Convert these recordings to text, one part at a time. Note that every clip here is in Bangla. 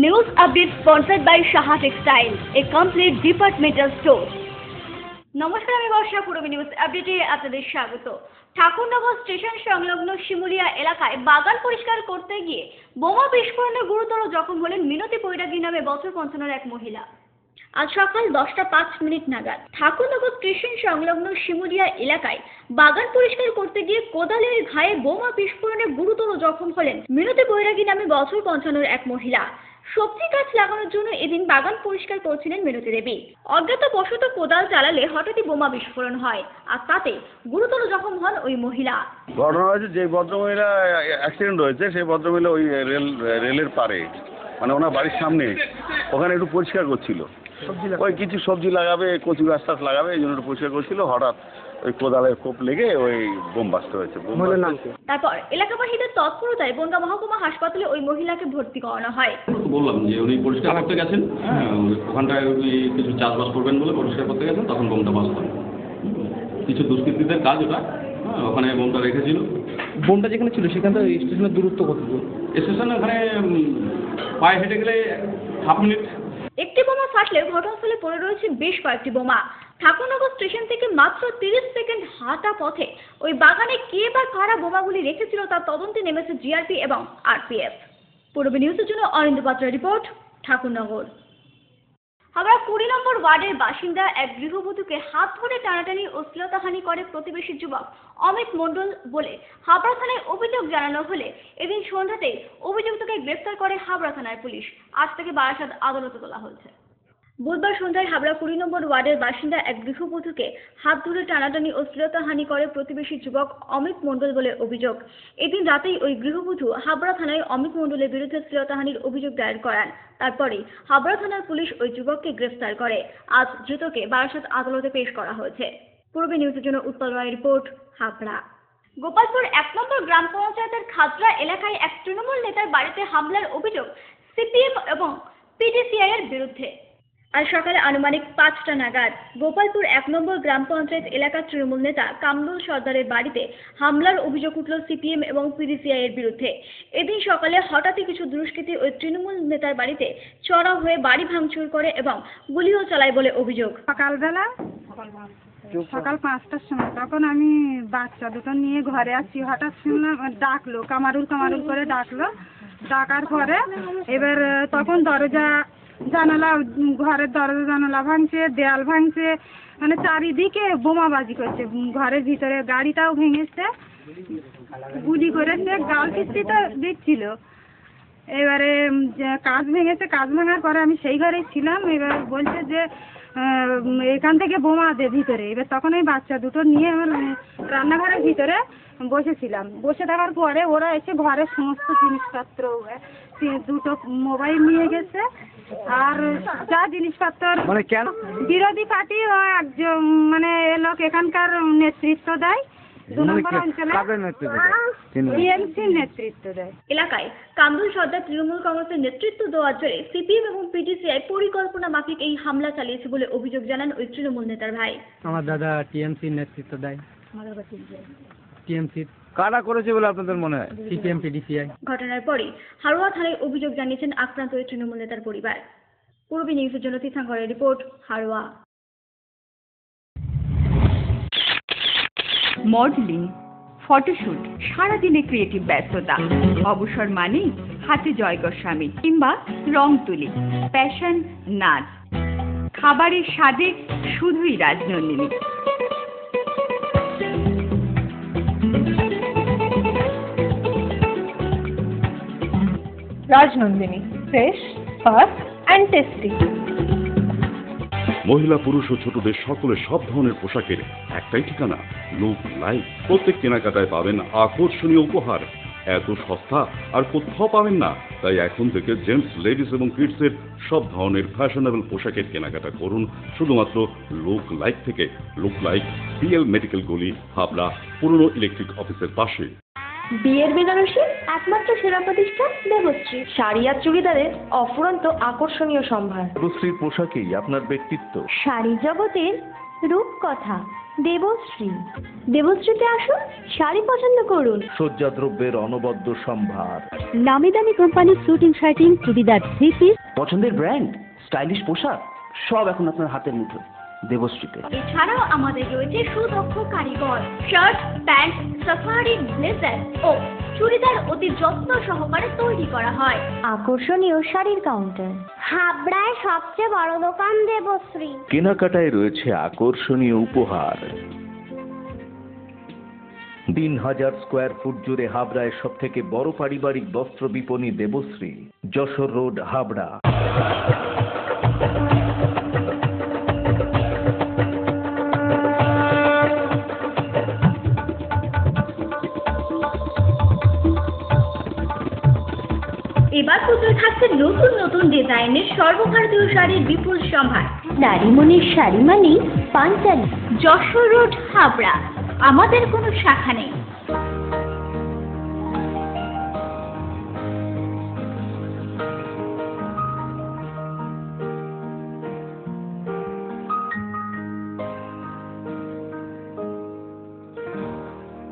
News update sponsored by Shaha Textile, a complete departmental store. নমস্কার, আমি বর্ষা। পূর্ব নিউজ আপডেটে আপনাদের স্বাগত। ঠাকুরনগর স্টেশন সংলগ্ন শিমুলিয়া এলাকায় বাগান পরিষ্কার করতে গিয়ে বোমা বিস্ফোরণে গুরুতর জখম হলেন মিনতি বৈরাগী নামে বছর 55 এক মহিলা। আজ সকাল 10টা 5 মিনিট নাগাদ ঠাকুরনগর স্টেশন সংলগ্ন শিমুলিয়া এলাকায় বাগান পরিষ্কার করতে গিয়ে কোদালের ঘায়ে বোমা বিস্ফোরণে গুরুতর জখম হলেন মিনতি বৈরাগী নামে বছর 55 এক মহিলা। সবজি গাছ লাগানোর জন্য এদিন বাগান পরিষ্কার করছিলেন মিনতি দেবী। অজ্ঞাতবশত কোদাল চালালে হঠাৎই বোমা বিস্ফোরণ হয় আর তাতে গুরুতর জখম হন ওই মহিলা। ঘটনা হয়েছে, যে ভদ্রমহিলা অ্যাক্সিডেন্ট হয়েছে সেই ভদ্রমহিলা ওই রেলের পারে, মানে ওনার বাড়ির সামনে ওখানে একটু পরিষ্কার করছিল, ওই কিছু সবজি লাগাবে, কচু গাছ টাছ লাগাবে, এই জন্য একটু পরিষ্কার করছিল। হঠাৎ ওই কোদালের কোপ লেগে ওই বোম বাস্ট হয়েছে। তারপর এলাকাবাসীদের তৎপরতায় বনগাঁ মহকুমা হাসপাতালে ওই মহিলাকে ভর্তি করানো হয়। বললাম যে উনি পরিষ্কার করতে গেছেন, ওখানটায় কিছু চাষবাস করবেন বলে পরিষ্কার করতে গেছেন, তখন বোমটা বাস্ট হয়। কিছু দুষ্কৃতীদের কাজ ওটা, ওখানে বোমটা রেখেছিল। বোমটা যেখানে ছিল সেখান থেকে স্টেশনের দূরত্ব কত দূর? স্টেশনে ওখানে পায়ে হেঁটে গেলে হাফ মিনিট। একটি বোমা ফাটলে ঘটনাস্থলে পড়ে রয়েছে বেশ কয়েকটি বোমা। ঠাকুরনগর স্টেশন থেকে মাত্র 30 সেকেন্ড হাঁটা পথে ওই বাগানে কে বা কারা বোমাগুলি রেখেছিল তার তদন্তে নেমেছে জিআরপি এবং আরপিএফ। পূর্ব নিউজের জন্য অরিন্দ পাত্রের রিপোর্ট, ঠাকুরনগর। হাবড়া 20 নম্বর ওয়ার্ডের বাসিন্দা এক গৃহবধূকে হাত ধরে টানাটানি ও শ্লীলতাহানি করে প্রতিবেশী যুবক অমিত মণ্ডল বলে হাবড়া থানায় অভিযোগ জানানো হলে এদিন সন্ধ্যাতেই অভিযুক্তকে গ্রেফতার করে হাবড়া থানার পুলিশ। আজ থেকে বারাসাত আদালতে তোলা হয়েছে। বুধবার সন্ধ্যায় হাবড়া 20 নম্বর ওয়ার্ডের বাসিন্দা এক গৃহবধূকে হাত ধরে টানাটানি ও শ্লীলতাহানি করে প্রতিবেশী যুবক অমিত মণ্ডল বলে অভিযোগ। এদিন রাতেই ওই গৃহবধূ হাবড়া থানায় অমিত মণ্ডলের বিরুদ্ধে শ্লীলতাহানির অভিযোগ দায়ের করেন। তারপরে হাবড়া থানার পুলিশ ওই যুবককে গ্রেফতার করে। আজ ধৃতকে বারাসাত আদালতে পেশ করা হয়েছে। পূর্ব নিউজের জন্য উৎপল রায়ের রিপোর্ট, হাবড়া। গোপালপুর 1 নম্বর গ্রাম পঞ্চায়েতের খাজরা এলাকায় এক তৃণমূল নেতার বাড়িতে হামলার অভিযোগ সিপিএম এবং পিডিসিআই এর বিরুদ্ধে। আজ সকালে আনুমানিক 5টা নাগাদ গোপালপুর 1 নম্বর গ্রাম পঞ্চায়েত এলাকার তৃণমূল নেতা কামরুল সর্দারের বাড়িতে হামলার অভিযোগ উঠল সিপিএম এবং পিডিসিআই এর বিরুদ্ধে। এদিন সকালে হঠাৎই কিছু দুষ্কৃতী ওই তৃণমূল নেতার বাড়িতে চড়াও হয়ে বাড়ি ভাঙচুর করে এবং গুলিও চালায় বলে অভিযোগ। সকাল 5টার সময় তখন আমি বাচ্চা দুটো নিয়ে ঘরে আছি, হঠাৎ শুনলাম ডাকলো, কামারুল কামারুল করে ডাকলো। ডাকার পরে এবার তখন ঘরের দরজা জানালা ভাঙছে, দেয়াল ভাঙছে, মানে চারিদিকে বোমাবাজি করছে। ঘরের ভিতরে গাড়িটাও ভেঙেছে, গুলি করেছে, গাল কিস্তিটা দিচ্ছিল। এবারে কাজ ভেঙেছে, কাজ ভাঙার পরে আমি সেই ঘরেই ছিলাম। এবার বলছে যে এখান থেকে বোমা দে ভিতরে। এবার তখন এই বাচ্চা দুটো নিয়ে আমার রান্নাঘরের ভিতরে বসেছিলাম। বসে থাকার পরে ওরা এসে ঘরের সমস্ত জিনিসপত্র, দুটো মোবাইল নিয়ে গেছে আর যা জিনিসপত্র, মানে কেন বিরোধী পার্টি ও একজন মানে লোক এখানকার নেতৃত্ব দেয়, 2 নম্বর অঞ্চলে টিএমসির নেতৃত্ব দেয়। এলাকায় কামরুল সর্দার তৃণমূল কংগ্রেসের নেতৃত্ব দেওয়ার জোরে সিপিএম এবং পিডিসিআই পরিকল্পনা মাফিক এই হামলা চালিয়েছে বলে অভিযোগ জানান ওই তৃণমূল নেতার ভাই। আমার দাদা টিএমসির নেতৃত্ব দেয়। টিএমসি কারা করেছে বলে আপনাদের মনে হয়? সিপিএম পিডিসিআই। ঘটনার পরে হারোয়া থানায় অভিযোগ জানিয়েছেন আক্রান্ত ওই তৃণমূল নেতার পরিবার। পূর্ব নিউজের জন্য তীর্থাঙ্করের রিপোর্ট, হারোয়া। মডেলিং, ফটোশুট, সারাদিনে ক্রিয়েটিভ ব্যস্ততা, অবসর মানেই হাতে জয় গোস্বামী কিংবা রং তুলি, প্যাশন, নাচ, খাবারের স্বাদে শুধুই Rajnandini. Rajnandini, fresh, fast and tasty. মহিলা পুরুষ ও ছোটদের সকলের সব ধরনের পোশাকের একটাই ঠিকানা, লুক লাইক। প্রত্যেক কেনাকাটায় পাবেন আকর্ষণীয় উপহার। এত সস্তা আর কোথাও পাবেন না। তাই এখন থেকে জেন্টস, লেডিস এবং কিডসের সব ধরনের ফ্যাশনেবল পোশাকের কেনাকাটা করুন শুধুমাত্র লুক লাইক থেকে। লুক লাইক, পিএল মেডিকেল গলি, হাবড়া, পুরনো ইলেকট্রিক অফিসের পাশে। বিয়ের বেনারসি একমাত্র সেরা প্রতিষ্ঠান দেবশ্রী। শাড়ি আর চুড়িদারের অফুরন্ত আকর্ষণীয় সম্ভার। দেবশ্রীর পোশাকেই আপনার ব্যক্তিত্ব। শাড়ি জগতের রূপকথা, দেবশ্রী। দেবশ্রীতে আসুন, শাড়ি পছন্দ করুন। সজ্জাদ্রব্যের অনবদ্য সম্ভার, নামি দামি কোম্পানির শুটিং শার্টিং, চুড়িদার, থ্রি পিস। পছন্দের ব্র্যান্ড, স্টাইলিশ পোশাক, সব এখন আপনার হাতের মুঠো দেবশ্রীতে। এছাড়াও আমাদের রয়েছে সুদক্ষ কারিগর, শার্ট, প্যান্ট, সাফারি, ব্লেজার ও চুড়িদার অতি যত্ন সহকারে তৈরি করা হয়। আকর্ষণীয় শাড়ির কাউন্টার, হাবড়ায় সবচেয়ে বড় দোকান দেবশ্রী। কেনাকাটায় রয়েছে আকর্ষণীয় উপহার। 3000 স্কোয়ার ফুট জুড়ে হাবড়ায় সব থেকে বড় পারিবারিক বস্ত্র বিপণী দেবশ্রী, যশোর রোড, হাবড়া। এবার পুজোয় থাকছে নতুন নতুন ডিজাইনের সর্বভারতীয় শাড়ির বিপুল সম্ভার। নারী মনের শাড়ি মানেই পাঞ্চালী। যশোর রোড, হাবড়া। আমাদের কোনো শাখা নেই।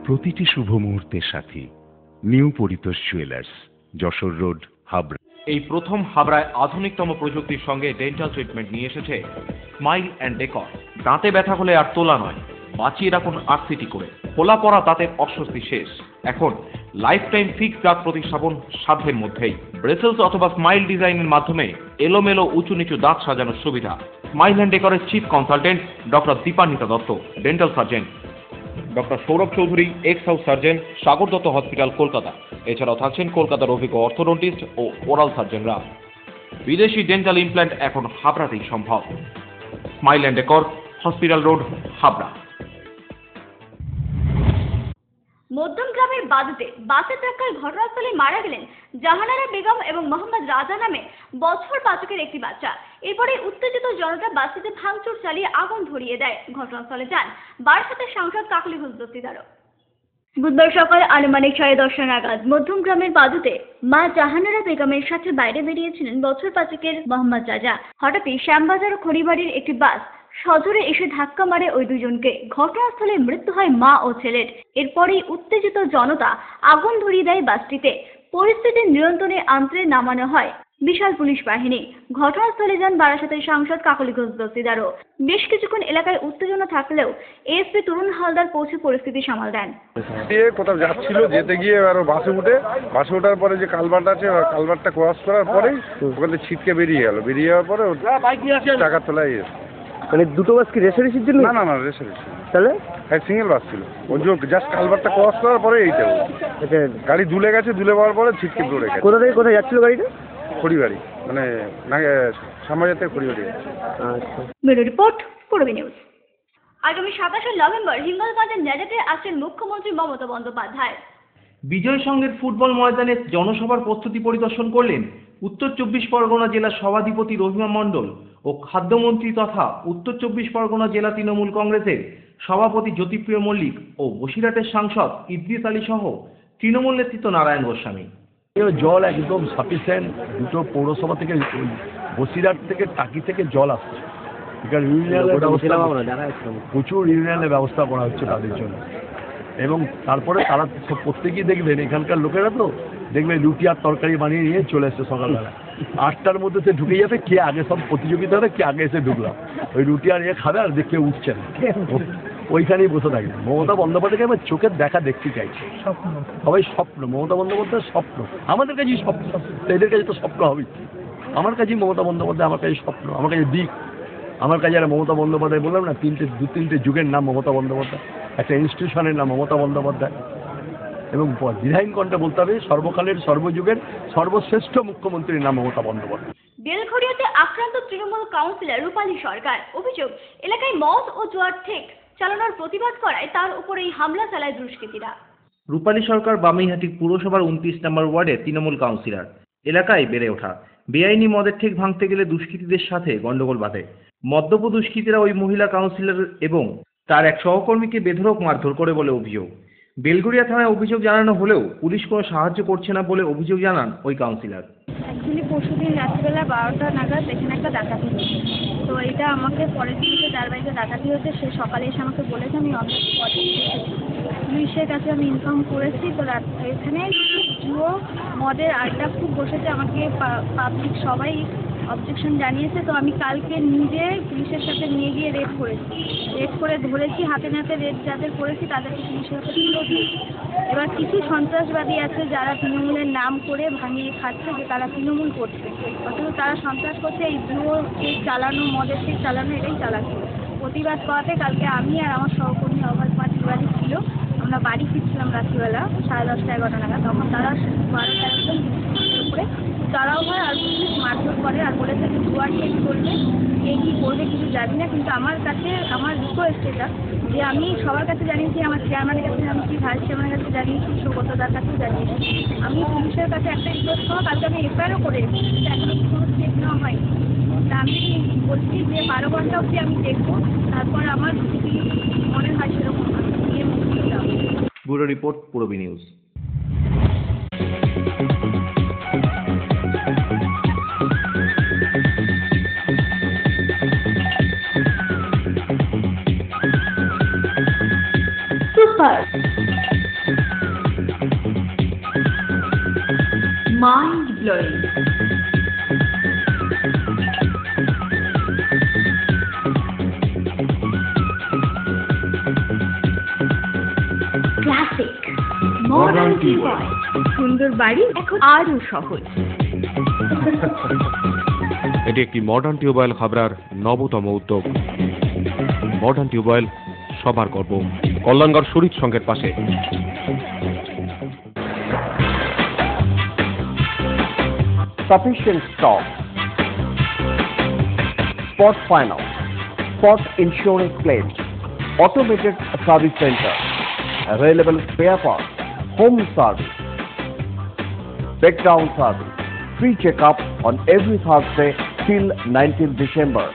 প্রতিটি শুভ মুহূর্তের সাথী new Paritosh jewellers, Jessore road, Habra. এই প্রথম হাবড়ায় আধুনিকতম প্রযুক্তির সঙ্গে ডেন্টাল ট্রিটমেন্ট নিয়ে এসেছে স্মাইল অ্যান্ড ডেকর। দাঁতে ব্যথা হলে আর তোলা নয়, বাঁচিয়ে রাখুন আরসিটি করে। খোলা পড়া দাঁতের অস্বস্তি শেষ। এখন লাইফ টাইম ফিক্স দাঁত প্রতিস্থাপন সাধ্যের মধ্যেই। ব্রেসেলস অথবা স্মাইল ডিজাইনের মাধ্যমে এলোমেলো উঁচু নিচু দাঁত সাজানোর সুবিধা। স্মাইল অ্যান্ড ডেকরের chief consultant doctor Dipanwita Dutta, dental surgeon. Doctor Sourav Chowdhury, ex house surgeon, Sagar Dutta hospital, Kolkata. এছাড়াও থাকছেন কলকাতার অভিজ্ঞ অর্থোডন্টিস্ট ও ওরাল সার্জনরা। বিদেশি ডেন্টাল ইমপ্ল্যান্ট এখন হাবড়াতেই সম্ভব। Smile and decor, hospital road, Habra. মধ্যম গ্রামের বাদুতে বাসের ধাক্কায় ঘটনাস্থলে মারা গেলেন জাহানারা বেগম এবং মোহাম্মদ রাজা নামে বছর 5 একটি বাচ্চা। এরপরে উত্তেজিত জনতা বাসটিতে ভাঙচুর চালিয়ে আগুন ধরিয়ে দেয়। ঘটনাস্থলে যান বারাসাতের সাংসদ কাকলি ঘোষ দস্তিদারও। বুধবার সকাল আনুমানিক 10:30 নাগাদ মধ্যম গ্রামের বাদুতে মা জাহানারা বেগমের সাথে বাইরে বেরিয়েছিলেন বছর 5 মোহাম্মদ রাজা। হঠাৎই শ্যামবাজার খড়িবাড়ির একটি বাস সজোরে এসে ধাক্কা মারে ওই দুজনকে। ঘটনাস্থলে মৃত্যু হয় মা ও ছেলের। এরপরেই উত্তেজিত জনতা আগুন ধরিয়ে দেয় বাসটিতে। পরিস্থিতি নিয়ন্ত্রণে আনতে নামানো হয় বিশাল পুলিশ বাহিনী। ঘটনাস্থলে যান বারাসাতের সাংসদ কাকলি ঘোষ দস্তিদারও। বেশ কিছুক্ষণ এলাকায় উত্তেজনা থাকলেও এসপি তরুণ হালদার পৌঁছে পরিস্থিতি সামাল দেন। কোথাও যাচ্ছিল, যেতে গিয়ে আর বাসে ওঠার পরে যে কালভার্ট আছে, কালভার্টটা ক্রস করার পরেই ওখানে ছিটকে বেরিয়ে গেল। বেরিয়ে যাওয়ার পরে টাকার তলায় মানে দুটো বাস কি রেসারেসির জন্য? না রেসারেসি, তাহলে সিঙ্গেল বাস ছিল। ওই জাস্ট কালভার্টটা ক্রস করার পরে এইটা গাড়ি দুলে গেছে, দুলে পাওয়ার পরে ছিটকে দৌড়ে গেছে। কোথা থেকে কোথায় যাচ্ছিল গাড়িটা? খড়িবাড়ি, মানে শ্যামবাজার থেকে খড়িবাড়ি। আচ্ছা। Bureau report, Purbi news. আগামী 27 নভেম্বর হিঙ্গলগঞ্জের নেড়াতে আসছেন মুখ্যমন্ত্রী মমতা বন্দ্যোপাধ্যায়। বিজয় সংঘের ফুটবল ময়দানে জনসভার প্রস্তুতি পরিদর্শন করলেন উত্তর 24 পরগনা জেলার সভাধিপতি রহিমা মণ্ডল ও খাদ্যমন্ত্রী তথা উত্তর 24 পরগনা জেলা তৃণমূল কংগ্রেসের সভাপতি জ্যোতিপ্রিয় মল্লিক ও বসিরহাটের সাংসদ ইদ্রিস আলী সহ তৃণমূল নেতৃত্ব নারায়ণ গোস্বামী। জল একদম সাফিসিয়েন্ট। দুটো পৌরসভা থেকে, বসিরহাট থেকে, টাকি থেকে জল আসছে। এখানে প্রচুর ইউনিয়নের ব্যবস্থা করা হচ্ছে তাদের জন্য। এবং তারপরে তারা প্রত্যেকেই দেখবেন, এখানকার লোকেরা তো দেখবেন রুটি আর তরকারি বানিয়ে নিয়ে চলে এসছে সকালবেলা। 8টার মধ্যে সে ঢুকে যাবে, কে আগে, সব প্রতিযোগিতা হবে কে আগে এসে ঢুকলাম। ওই রুটি আর খাবে আর কেউ উঠছে না, ওইখানেই বসে থাকবে। মমতা বন্দ্যোপাধ্যায়কে আমার চোখের দেখা দেখতে চাইছে। সবাই স্বপ্ন, মমতা বন্দ্যোপাধ্যায়ের স্বপ্ন। আমাদের কাছেই স্বপ্ন, এদের কাছে তো স্বপ্ন হবেই। আমার কাছেই মমতা বন্দ্যোপাধ্যায়, আমার কাছে স্বপ্ন, আমার কাছে দিক। আমার কাছে আর মমতা বন্দ্যোপাধ্যায় বললাম না, দু তিনটে যুগের নাম মমতা বন্দ্যোপাধ্যায়, একটা ইনস্টিটিউশনের নাম মমতা বন্দ্যোপাধ্যায়। এবং ডিজাইন কোনটা বলতে হবে, সর্বকালের সর্বযুগের সর্বশ্রেষ্ঠ মুখ্যমন্ত্রীর নাম মমতা বন্দ্যোপাধ্যায়। বেলঘড়িয়াতে আক্রান্ত তৃণমূল কাউন্সিলর রূপালী সরকার। অভিযোগ, এলাকায় মদ ও জুয়ার ঠেক চালানোর প্রতিবাদ করায় তার উপরেই হামলা চালায় দুষ্কৃতীরা। রূপালী সরকার বামৈহাটি পুরসভার 29 নম্বর ওয়ার্ডে তৃণমূল কাউন্সিলর। এলাকায় বেড়ে ওঠা বেআইনি মদের ঠেক ভাঙতে গেলে দুষ্কৃতীদের সাথে গন্ডগোল বাধে। মদ্যপ দুষ্কৃতীরা ওই মহিলা কাউন্সিলর এবং তার এক সহকর্মীকে বেধড়ক মারধর করে বলে অভিযোগ। বেলঘড়িয়া থানায় অভিযোগ জানানো হলেও পুলিশ কোনো সাহায্য করছে না বলে অভিযোগ জানান ওই কাউন্সিলর। অ্যাকচুয়ালি পরশুদিন রাত্রিবেলা 12টা নাগাদ এখানে একটা ডাকাতি হয়েছে। তো তো এটা আমাকে পরের দিনকে যার বাড়িতে ডাকাতি হয়েছে সে সকালে এসে আমাকে বলেছে, আমি অনেক পুলিশের কাছে আমি ইনফর্ম করেছি। তো এখানে জুয়ো মদের আড্ডা খুব বসেছে, আমাকে পাবলিক সবাই অবজেকশন জানিয়েছে। তো আমি কালকে নিজে পুলিশের সাথে নিয়ে গিয়ে রেড করে ধরেছি, হাতে নাতে রেড যাদের করেছি তাদেরকে পুলিশের কাছে তুলে দিয়েছি। এবার কিছু সন্ত্রাসবাদী আছে যারা তৃণমূলের নাম করে ভাঙিয়ে খাচ্ছে যে তারা তৃণমূল করছে, অথচ তারা সন্ত্রাস করছে এই জুয়ো কেক চালানো, মদের কেক চালানো, এটাই চালাচ্ছে। প্রতিবাদ করাতে কালকে আমি আর আমার সহকর্মী অবাধ পার্টির বাড়ি ছিল, আমরা বাড়ি ফিরছিলাম রাত্রিবেলা 10:30-11টা নাগাদ। তখন তারা 12-13 জন করে চড়াও হয় আর পুলিশ মারধর করে আর বলেছে যে জুয়ার কেস করবে, কে কী করবে কিছু জানি না। কিন্তু আমার কাছে আমার রিকোয়েস্ট এটা যে আমি সবার কাছে জানিয়েছি, আমার চেয়ারম্যানের কাছে জানিয়েছি, ভাইস চেয়ারম্যানের কাছে জানিয়েছি, সৌগতদার কাছেও জানিয়েছি। আমি পুলিশের কাছে একটা রিকোয়েস্ট করবো, কালকে আমি এফআইআরও করে রেখেছি, এখনো কোনো স্টেপ নেওয়া হয়নি। তা আমি বলছি যে 12 ঘন্টা অবধি আমি দেখবো, তারপর আমার মনে হয় সেরকম নিয়ে মুক্তি যাবে। Bureau report, Purabi news. Super mind blowing, classic modern tube well, সুন্দর বাড়ি এখন আরও সহজ। এটি একটি মডার্ন টিউবওয়েল হাবড়ার নবতম উদ্যোগ। মডার্ন টিউবওয়েল সবার গর্ব, কল্যাণগড় শরীর সংঘের পাশে। Sufficient stock. Spot finance, spot insurance claims, automated service center, available spare parts, home service, breakdown service, free checkup on every Thursday till 19th December.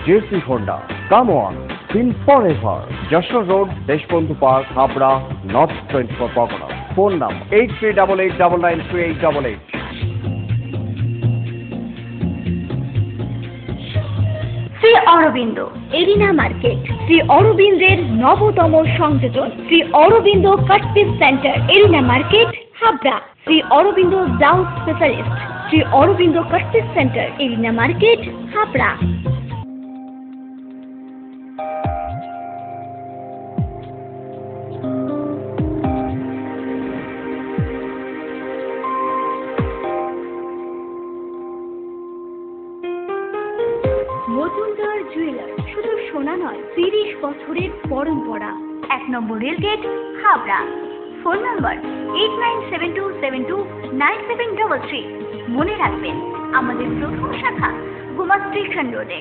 JC Honda, come on, feel forever. Joshua Road, Deshbandhu Park, Habra, North 24 Pargana. Phone number 8388993888. Shri Aurobindo arena market, Shri অরবিন্দের নবতম সংযোজন, Shri Aurobindo cut piece centre, arena market, Habra. Shri Aurobindo blouse specialist, Shri Aurobindo cut piece centre, arena market, Habra. Majumdar jewellers, শুধু সোনা নয়, 30 বছরের পরম্পরা। 1 number rail gate, Habra. Phone number 8972729733। মনে রাখবেন, আমাদের প্রথম শাখা গুমা স্টেশন রোডে।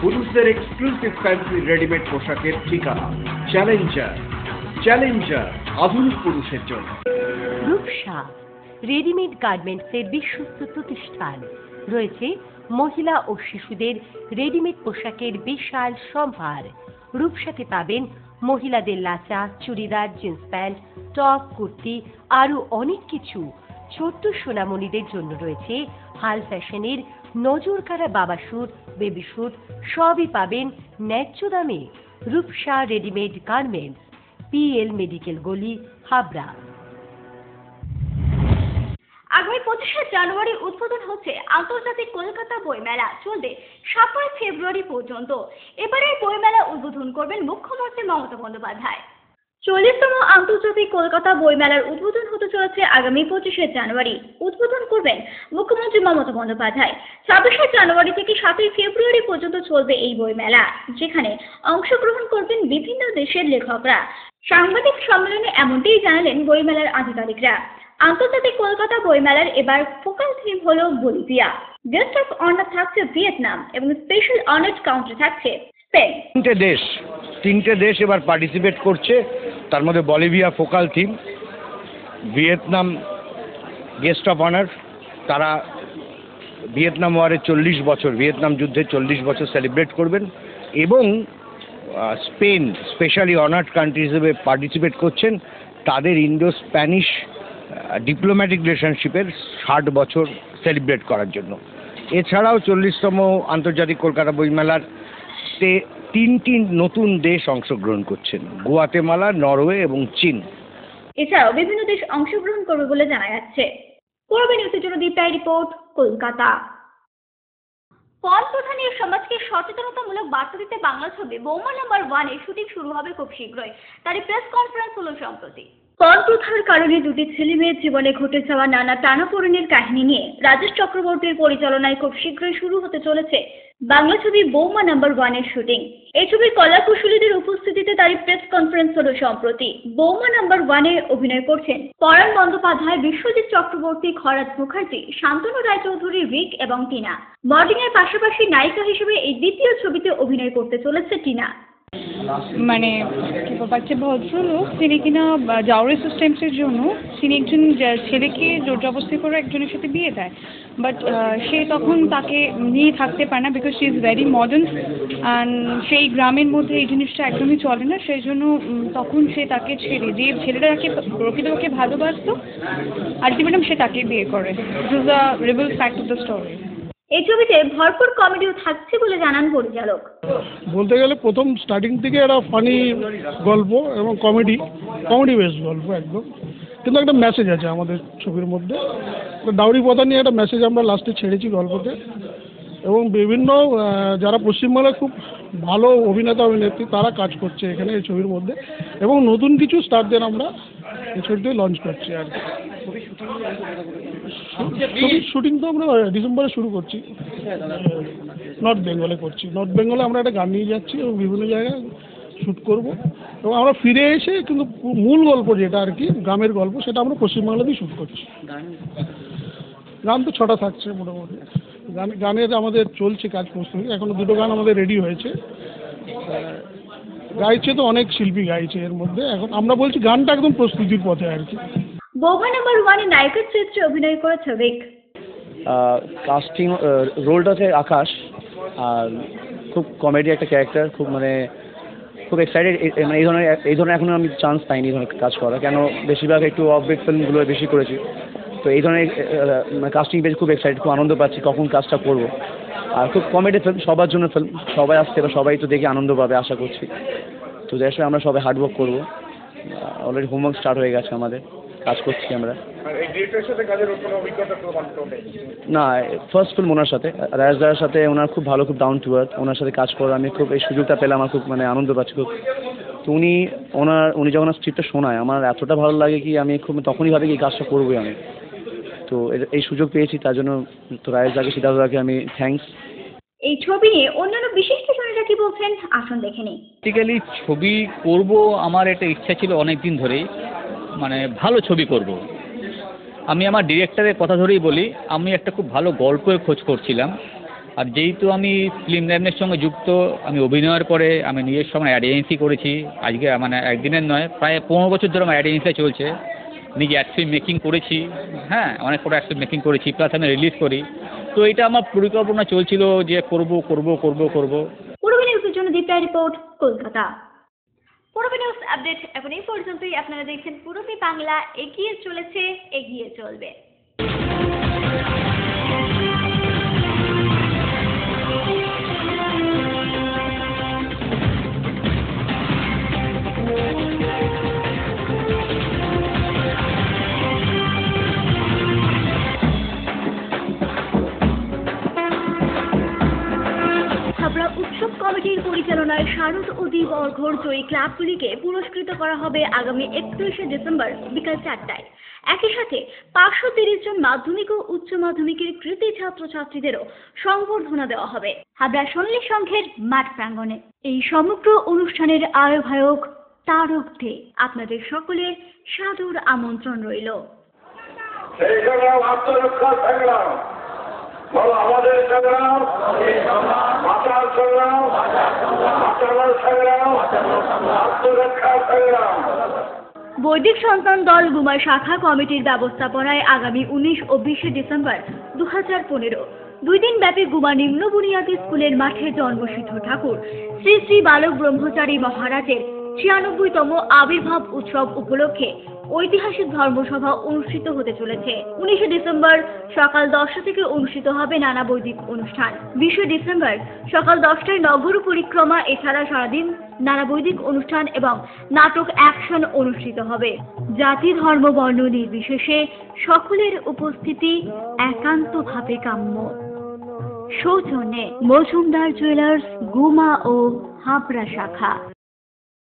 পুরুষদের এক্সক্লুসিভ ফ্যান্সি রেডিমেড পোশাকের ঠিকানা চ্যালেঞ্জার, আধুনিক পুরুষের জন্য। রূপসা রেডিমেড গার্মেন্টসের বিশ্বস্ত প্রতিষ্ঠান। রয়েছে মহিলা ও শিশুদের রেডিমেড পোশাকের বিশাল সম্ভার। রূপসাতে পাবেন মহিলাদের lachha, churidar, jeans pant, top, kurti, আরও অনেক কিছু। ছোট্ট সোনামণিদের জন্য রয়েছে হাল ফ্যাশনের নজর কাড়া বাবা স্যুট, বেবি স্যুট, সবই পাবেন ন্যায্য দামে। Rupsa readymade garments, PL medical গলি, হাবড়া। আগামী 25শে জানুয়ারি উদ্বোধন হচ্ছে আন্তর্জাতিক কলকাতা বইমেলা। চলবে 7 ফেব্রুয়ারি পর্যন্ত। এবারের বইমেলা উদ্বোধন করবেন মুখ্যমন্ত্রী মমতা বন্দ্যোপাধ্যায়। 40তম আন্তর্জাতিক কলকাতা বইমেলার উদ্বোধন হতে চলেছে আগামী 25শে জানুয়ারি। উদ্বোধন করবেন মুখ্যমন্ত্রী মমতা বন্দ্যোপাধ্যায়। 26শে জানুয়ারি থেকে 7 ফেব্রুয়ারি পর্যন্ত চলবে এই বইমেলা, যেখানে অংশগ্রহণ করবেন বিভিন্ন দেশের লেখকরা। সাংবাদিক সম্মেলনে এমনটাই জানালেন বইমেলার আধিকারিকরা। আন্তর্জাতিক কলকাতা বইমেলার এবার ফোকাল থিম হলো বলিভিয়া। গেস্ট অফ অনার থাকছে ভিয়েতনাম এবং স্পেশাল অনার্ড কাউন্ট্রি থাকছে স্পেন। তিনটে দেশ এবার পার্টিসিপেট করছে, তার মধ্যে Bolivia focal theme, Vietnam guest of honour, তারা ভিয়েতনাম ওয়ারের 40 বছর, ভিয়েতনাম যুদ্ধের 40 বছর সেলিব্রেট করবেন এবং স্পেন স্পেশালি অনার্ড কান্ট্রি হিসেবে পার্টিসিপেট করছেন তাদের ইন্ডো স্প্যানিশ ডিপ্লোম্যাটিক রিলেশনশিপের 60 বছর সেলিব্রেট করার জন্য। এছাড়াও 40তম আন্তর্জাতিক কলকাতা বইমেলার 3টি নতুন দেশ অংশগ্রহণ করছেন, গুয়াতেমালা, নরওয়ে এবং চীন। এছাড়াও বিভিন্ন দেশ অংশগ্রহণ করবে বলে জানা যাচ্ছে। পূর্ব নিউজের জন্য দীপ্তাই রিপোর্ট, কলকাতা। পণ প্রথা নিয়ে সমাজকে সচেতনতামূলক বার্তা দিতে বাংলা ছবি বৌমা নাম্বার 1 এর শুটিং শুরু হবে খুব শীঘ্রই। তারই প্রেস কনফারেন্স হলো সম্প্রতি। পণ প্রথার কারণে দুটি ছেলে মেয়ের জীবনে ঘটে যাওয়া নানা টানাপোড়েনের কাহিনী নিয়ে রাজেশ চক্রবর্তীর পরিচালনায় খুব শীঘ্রই শুরু হতে চলেছে বাংলা ছবি বৌমা নাম্বার 1 এর শুটিং। এই ছবির কলা কুশলীদের উপস্থিতিতে তারই প্রেস কনফারেন্স হলো সম্প্রতি। বৌমা নাম্বার 1 এ অভিনয় করছেন পরাণ বন্দ্যোপাধ্যায়, বিশ্বজিৎ চক্রবর্তী, খরাজ মুখার্জি, শান্তনু রায়চৌধুরী, রিক এবং টিনা। মডেলিং এর পাশাপাশি নায়িকা হিসেবে এই দ্বিতীয় ছবিতে অভিনয় করতে চলেছে টিনা। মানে বাচ্চা ভদ্রলোক, তিনি কিনা ডাউরি সিস্টেমসের জন্য তিনি একজন ছেলেকে জোর জবরদস্তি করে একজনের সাথে বিয়ে দেয়, বাট সে তখন তাকে নিয়ে থাকতে পারে না, because she is very modern and সেই গ্রামের মধ্যে এই জিনিসটা একদমই চলে না। সেই জন্য তখন সে তাকে ছেড়ে, যে ছেলেটা তাকে প্রকৃতপক্ষে ভালোবাসতো, আলটিমেটাম সে তাকে বিয়ে করে। This is the real fact of the story. এই ছবিতে ভরপুর কমেডিও থাকছে বলে জানান পরিচালক। বলতে গেলে প্রথম স্টার্টিং থেকে একটা ফানি গল্প এবং কমেডি বেসড গল্প একদম, কিন্তু একটা মেসেজ আছে আমাদের ছবির মধ্যে। ডাউরি প্রথা নিয়ে একটা মেসেজ আমরা লাস্টে ছেড়েছি গল্পতে, এবং বিভিন্ন যারা পশ্চিমবাংলার খুব ভালো অভিনেতা অভিনেত্রী তারা কাজ করছে এখানে এই ছবির মধ্যে, এবং নতুন কিছু স্টারদের আমরা এই ছবিতে লঞ্চ করছি আর কি। শুটিং তো আমরা ডিসেম্বরে শুরু করছি, নর্থ বেঙ্গলে করছি। নর্থ বেঙ্গলে আমরা একটা গান নিয়ে যাচ্ছি এবং বিভিন্ন জায়গায় শ্যুট করব, এবং আমরা ফিরে এসে কিন্তু মূল গল্প যেটা আর কি গ্রামের গল্প, সেটা আমরা পশ্চিমবাংলাতেই শ্যুট করছি। গান তো 6টা থাকছে মোটামুটি। গানের আমাদের চলছে কাজ প্রস্তুতি, এখনো 2টো গান আমাদের রেডি হয়েছে। গাইছে তো অনেক শিল্পী গাইছে এর মধ্যে, এখন আমরা বলছি গানটা একদম প্রস্তুতির পথে আর কি। বৌমা নাম্বার 1 এর নায়িকার চরিত্রে অভিনয় করেছে রিক। কাস্টিং রোলটা হচ্ছে আকাশ, আর খুব কমেডি একটা ক্যারেক্টার, খুব এক্সাইটেড। মানে এই ধরনের এখনো আমি চান্স পাইনি এই ধরনের কাজ করা, কেন বেশিরভাগ একটু অফবিট ফিল্মগুলো বেশি করেছি। তো এই ধরনের কাস্টিং পেয়ে খুব এক্সাইটেড, খুব আনন্দ পাচ্ছি কখন কাজটা করবো। আর খুব কমেডি ফিল্ম, সবার জন্য ফিল্ম, সবাই আসছে বা সবাই তো দেখে আনন্দ পাবে আশা করছি। তো আসলে আমরা সবাই হার্ডওয়ার্ক করবো, অলরেডি হোমওয়ার্ক স্টার্ট হয়ে গেছে আমাদের, কাজ করছি আমরা। না, ফার্স্ট ফিল্ম ওনার সাথে, রাজদার সাথে ওনার খুব ভালো, খুব ডাউন টু আর্থ। ওনার সাথে কাজ করার আমি খুব এই সুযোগটা পেলাম, আমার খুব আনন্দ পাচ্ছি খুব। তো উনি যখন স্ক্রিপ্টটা শোনায় আমার এতটা ভালো লাগে কি আমি খুব তখনই ভাবি এই কাজটা করবোই আমি। তো এই সুযোগ পেয়েছি, তার জন্য তো রাজদাকে, সিদ্ধার্থদাকে আমি থ্যাঙ্কস। এই ছবি নিয়ে অন্যান্য বিশিষ্টজনেরা কি বলছেন আসুন দেখে নিই। বেসিক্যালি ছবি করব, আমার একটা ইচ্ছা ছিল অনেক দিন ধরেই, ভালো ছবি করব। আমি আমার ডিরেক্টরের কথা ধরেই বলি, আমি একটা খুব ভালো গল্পের খোঁজ করছিলাম। আর যেহেতু আমি ফিল্ম লাইনের সঙ্গে যুক্ত, আমি অভিনয়ের পরে আমি নিজের সময় অ্যাড এজেন্সি করেছি। আজকে একদিনের নয়, প্রায় 15 বছর ধরে আমার অ্যাড এজেন্সি চলছে। নিজে অ্যাড ফিল্ম মেকিং করেছি, হ্যাঁ অনেক কটা অ্যাড ফিল্ম মেকিং করেছি, প্লাস আমি রিলিজ করি। তো এটা আমার পরিকল্পনা চলছিল যে করব। পূর্ব নিউজের জন্য দীপ্তাই রিপোর্ট, কলকাতা। পূর্ব নিউজ আপডেট এখন এই পর্যন্তই। আপনারা দেখছেন পূর্বী বাংলা, এগিয়ে চলেছে, এগিয়ে চলবে। হাবড়া উৎসব কমিটির পরিচালনায় শারদ ও দ্বীপ অর্ঘর জয়ী ক্লাবগুলিকে পুরস্কৃত করা হবে আগামী 31শে ডিসেম্বর বিকাল 4টায়। একই সাথে 530 জন মাধ্যমিক ও উচ্চ মাধ্যমিকের কৃতী ছাত্রছাত্রীদেরও সংবর্ধনা দেওয়া হবে হাবড়া সন্ন্যাসী সংঘের মাঠ প্রাঙ্গণে। এই সমগ্র অনুষ্ঠানের আয়োজক তারক দে। আপনাদের সকলের সাদর আমন্ত্রণ রইল। আমাদের সংগ্রাম, মাতার সংগ্রাম, বাঁচানোর সংগ্রাম, আত্মরক্ষার সংগ্রাম। বৈদিক সন্তান দল গুমা শাখা কমিটির ব্যবস্থাপনায় আগামী 19 ও 20 ডিসেম্বর 2015 2 দিন ব্যাপী গুমা নিম্ন বুনিয়াদী স্কুলের মাঠে জন্মসিদ্ধ ঠাকুর শ্রী শ্রী বালক ব্রহ্মচারী মহারাজের 96তম আবির্ভাব উৎসব উপলক্ষে ঐতিহাসিক ধর্মসভা অনুষ্ঠিত হতে চলেছে। 19 ডিসেম্বর সকাল 10টা থেকে অনুষ্ঠিত হবে নানা বৈদিক অনুষ্ঠান। 20 ডিসেম্বর সকাল 10টায় নগর পরিক্রমা, এছাড়া সারাদিন নানা বৈদিক অনুষ্ঠান এবং নাটক অ্যাকশন অনুষ্ঠিত হবে। জাতি ধর্ম বর্ণ নির্বিশেষে সকলের উপস্থিতি একান্তভাবে কাম্য। সৌজন্যে মজুমদার জুয়েলার্স, গুমা ও হাবড়া শাখা।